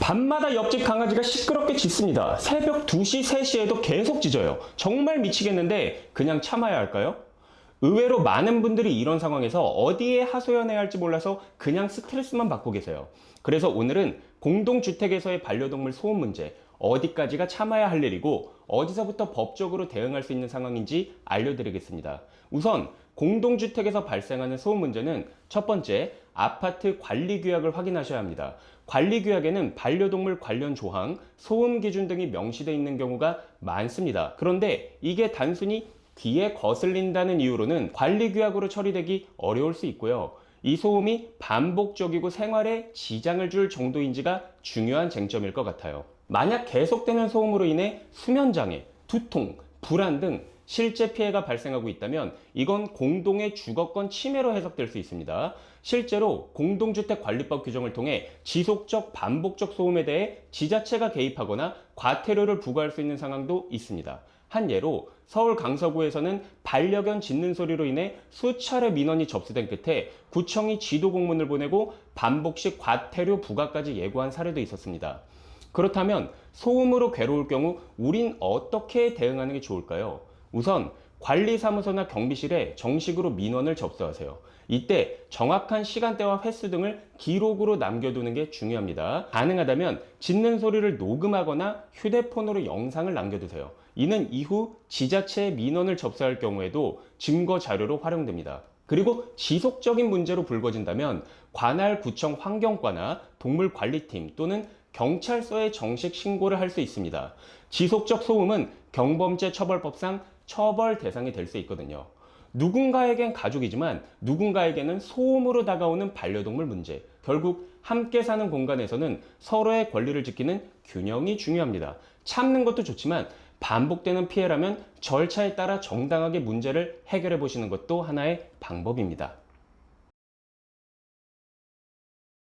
밤마다 옆집 강아지가 시끄럽게 짖습니다. 새벽 2시, 3시에도 계속 짖어요. 정말 미치겠는데 그냥 참아야 할까요? 의외로 많은 분들이 이런 상황에서 어디에 하소연해야 할지 몰라서 그냥 스트레스만 받고 계세요. 그래서 오늘은 공동주택에서의 반려동물 소음 문제, 어디까지가 참아야 할 일이고 어디서부터 법적으로 대응할 수 있는 상황인지 알려드리겠습니다. 우선 공동주택에서 발생하는 소음 문제는 첫 번째, 아파트 관리규약을 확인하셔야 합니다. 관리규약에는 반려동물 관련 조항, 소음 기준 등이 명시되어 있는 경우가 많습니다. 그런데 이게 단순히 귀에 거슬린다는 이유로는 관리규약으로 처리되기 어려울 수 있고요. 이 소음이 반복적이고 생활에 지장을 줄 정도인지가 중요한 쟁점일 것 같아요. 만약 계속되는 소음으로 인해 수면장애, 두통, 불안 등 실제 피해가 발생하고 있다면 이건 공동의 주거권 침해로 해석될 수 있습니다. 실제로 공동주택관리법 규정을 통해 지속적 반복적 소음에 대해 지자체가 개입하거나 과태료를 부과할 수 있는 상황도 있습니다. 한 예로 서울 강서구에서는 반려견 짖는 소리로 인해 수차례 민원이 접수된 끝에 구청이 지도 공문을 보내고 반복식 과태료 부과까지 예고한 사례도 있었습니다. 그렇다면 소음으로 괴로울 경우 우린 어떻게 대응하는 게 좋을까요? 우선 관리사무소나 경비실에 정식으로 민원을 접수하세요. 이때 정확한 시간대와 횟수 등을 기록으로 남겨두는 게 중요합니다. 가능하다면 짖는 소리를 녹음하거나 휴대폰으로 영상을 남겨두세요. 이는 이후 지자체에 민원을 접수할 경우에도 증거 자료로 활용됩니다. 그리고 지속적인 문제로 불거진다면 관할 구청 환경과나 동물관리팀 또는 경찰서에 정식 신고를 할 수 있습니다. 지속적 소음은 경범죄 처벌법상 처벌 대상이 될 수 있거든요. 누군가에겐 가족이지만 누군가에게는 소음으로 다가오는 반려동물 문제. 결국 함께 사는 공간에서는 서로의 권리를 지키는 균형이 중요합니다. 참는 것도 좋지만 반복되는 피해라면 절차에 따라 정당하게 문제를 해결해 보시는 것도 하나의 방법입니다.